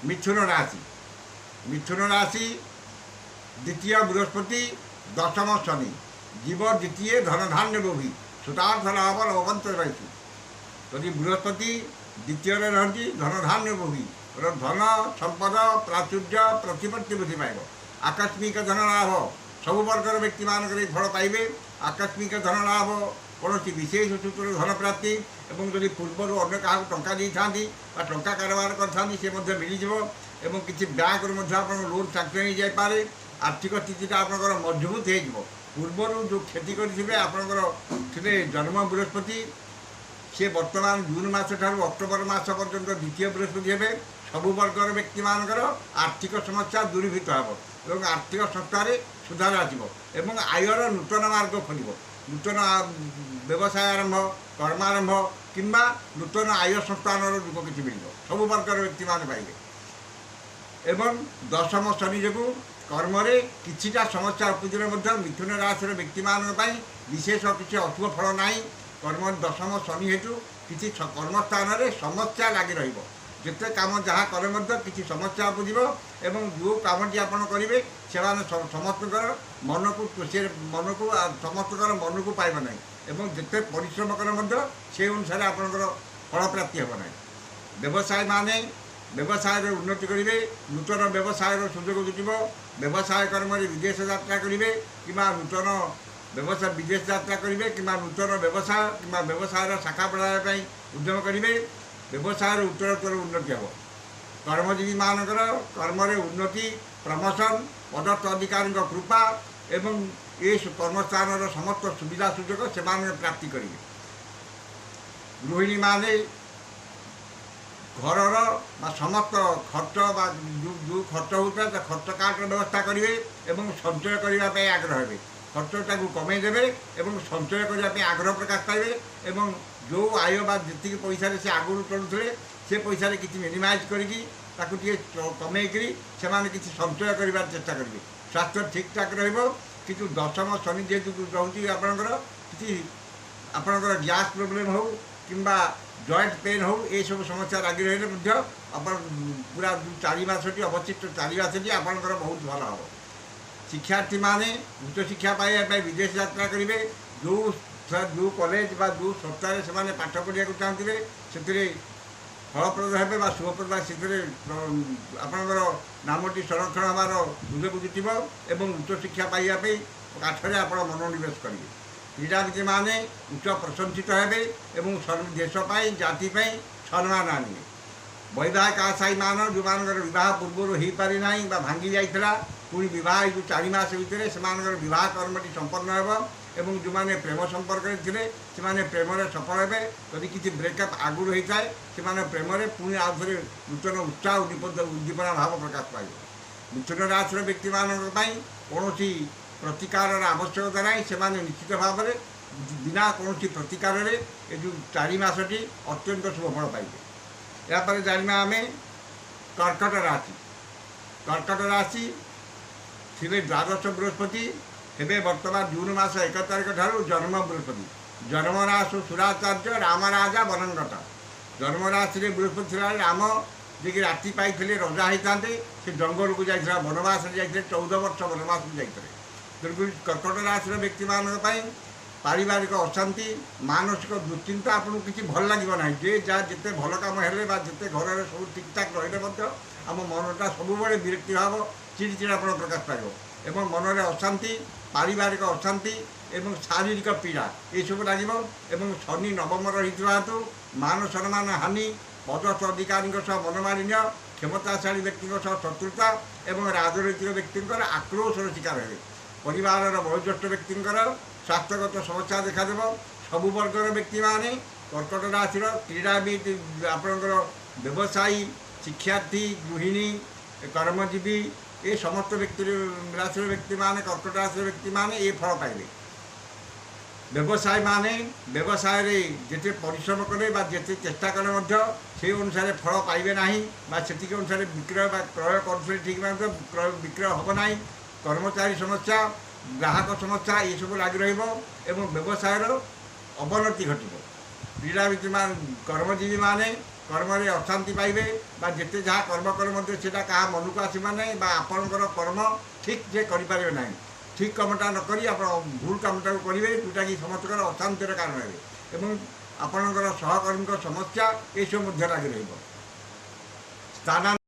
मिथुन राशि मिथुन राशि द्वितीय बृहस्पति दशम शनि जीव द्वितीय धनधान्य लोभी सुतार्थ लाभ अवंत रही यदि बृहस्पति द्वितीय रही धनधान्य लोभी धन संपद प्राचुर्य प्रतिपत्ति वृद्धि पाइब आकस्मिक धन लाभ सब वर्गर व्यक्ति मान फल पाइबे आकस्मिक धन लाभ कौन विशेष सूत्र धन प्राप्ति और जदि पूर्वर अन्य क्या टंका टंका कारोबार कर मिल किसी बैंक लोन सांसन हो जाए आर्थिक स्थिति आप मजबूत हो पूर्वर जो क्षति करेंगे आपंकर जन्म बृहस्पति सी बर्तमान जून मस ठार अक्टोबर मस पर्यटन द्वितीय बृहस्पति हे सबु वर्गर व्यक्ति मानकर आर्थिक समस्या दूरीभूत हो आर्थिक संस्थार सुधार आसो आयर नूतन मार्ग खोल नूतन व्यवसाय आरंभ कर्मारंभ किंबा नूतन आय संस्थान लोक किसी मिल सब वर्गर व्यक्ति मान पाइबे एवं दशम शनि जो कर्म किछिटा समस्या उपजले मिथुन राशि व्यक्ति मान विशेष किसी अशुभ फल ना कर्म दशम शनि हेतु किसी कर्मस्थान समस्या लगी जिते काम जहाँ कले किसी समस्या उपजीव एवं जो कमटी आप करेंगे से समस्त मन को मन को समस्त मन को पाइब ना एवं जिते परिश्रम कले से अनुसार आपंकर फल प्राप्ति हे ना व्यवसाय माने व्यवसाय उन्नति करेंगे नूतन व्यवसाय सुजोग जुटिब व्यवसाय कर्म विदेश यात्रा करेंगे कि नूतन व्यवसाय विदेश यात्रा करेंगे कि नूतन व्यवसाय कि व्यवसाय शाखा बढ़ाई उद्यम करेंगे व्यवसाय उत्तरोत्तर उन्नति हे कर्मजीवी मानकर कर्म उन्नति प्रमोशन पदस्थ अधिकारी कृपा एवं ये कर्मस्थान समस्त सुविधा सुजोग से प्राप्ति करेंगे गृहिणी माने घर समस्त खर्च जो खर्च होता है खर्च कार्ड व्यवस्था करेंगे और संचय करने आग्रह हे खर्चटा कमेदेवे और संचय करने आग्रह प्रकाश पाइबे और जो आय जी पैसा से आगुरी चलुते से पैसा किसी मिनिमाइज करके कमेकरी से किसी संचय कर चेष्टा करेंगे स्वास्थ्य ठीक ठाक रु दशम शनि जेहतु रोचे आपंकर किसी आपंकर गैस प्रोब्लेम हो कि जॉइंट पेन हो ये सब समस्या लगी रही पूरा 4 मासटी अवशिष्ट 4 मासटी आपंकर बहुत भल हम शिक्षार्थी माने उच्च शिक्षा पाइबा विदेश यात्रा करेंगे जो कॉलेज बा जो संस्थान से पाठ पढ़ा चाहते से फलप्रद हे शुभप्रद से आपंकर नामटी संरक्षण हमार सुजोग जुटिब और उच्च शिक्षा पाइबापी पाठर आप मनोनिवेश करेंगे क्रीड़ाविद माने उच्च प्रशंसित हे देश जाति सम्मान आने वैवाहिक आशायी मान जो मान बह पूर्व हो पारि ना भांगी जाइला पुणी बह जो 4 मास भितर से बह कर्मटी संपन्न हो जो मैंने प्रेम संपर्क थे से प्रेम सफल हे यदि किसी ब्रेकअप आगुरी होता है से प्रेम पुणी आउ थे नूतन उत्साह उद्दीपना भाव प्रकाश पाइब मिथुन राशि व्यक्ति मानों कौन प्रतिकार आवश्यकता ना से निश्चित भाव में बिना कौन प्रतिकार ये जो 4 मासटी अत्यंत शुभ फल पाइबे यापर जाना आम कर्कट राशि थे द्वादश बृहस्पति हे बर्तमान जून मास 1 तारिख ठार जन्म बृहस्पति जन्म राशि सुराचार्य राम राजा बनंगता जन्म राशि बृहस्पति राम जी राति पाई रजा होता से जंगल को जाता वनवास जाते 14 वर्ष वनवास को जाते तेणुक कर्कट राशि व्यक्ति मानी पारिवारिक अशांति मानसिक दुश्चिंता आपको किसी भल लगे ना जे जहाँ जिते भल कम हेले जिते घर सब ठीक ठाक रही आम मनटा सब विरक्ति भाव चिड़चिड़ा प्रकाश पाइब एवं मन में अशांति पारिवारिक अशांति एवं शारीरिक पीड़ा ये सब लगे शनि नवम रही हेतु मान सम्मान हानि पदस्थ अधिकारी मनमालिन्य क्षमताशाली व्यक्ति शत्रुता और राजनैतिक व्यक्ति आक्रोशर शिकार हे परिवार वयोज्येष्ठ व्यक्ति स्वास्थ्यगत समस्या देखादेव सबु वर्गर व्यक्ति माने कर्कट राशि क्रीड़ाविद आपंकर व्यवसायी शिक्षार्थी गृहिणी कर्मजीवी ये समस्त व्यक्ति राशि व्यक्ति माने कर्कट राशि व्यक्ति माने ये फल पाइबे व्यवसाय माने व्यवसाय जिते परिश्रम कले जिते चेष्टा कले से अनुसार फल पाइबे ना से अनुसार विक्रय क्रय कर ठीक क्रय विक्रय हम ना कर्मचारी समस्या ग्राहक समस्या ये सब लगी रही व्यवसायर अवनति घटब କ୍ରୀଡ଼ାବିତ କର୍ମଜୀବୀ ମାନେ କର୍ମରେ ଅଶାନ୍ତି ପାଇବେ ବା ଯେତେ ଯାହା କର୍ମ କଲେ ମଧ୍ୟ ସେଇଟା କାହା ମନକୁ ଆସିବ ନାହିଁ ବା ଆପଣଙ୍କର କର୍ମ ଠିକ୍ ଯେ କରିପାରିବେ ନାହିଁ। ଠିକ୍ କାମଟା ନ କରି ଆପଣ ଭୁଲ କାମଟାକୁ କରିବେ, ଯେଉଁଟାକି ସମସ୍ତଙ୍କର ଅଶାନ୍ତିର କାରଣ ହେବେ ଏବଂ ଆପଣଙ୍କର ସହକର୍ମୀଙ୍କ ସମସ୍ୟା ଏସବୁ ମଧ୍ୟ ଲାଗି ରହିବ। ସ୍ଥାନ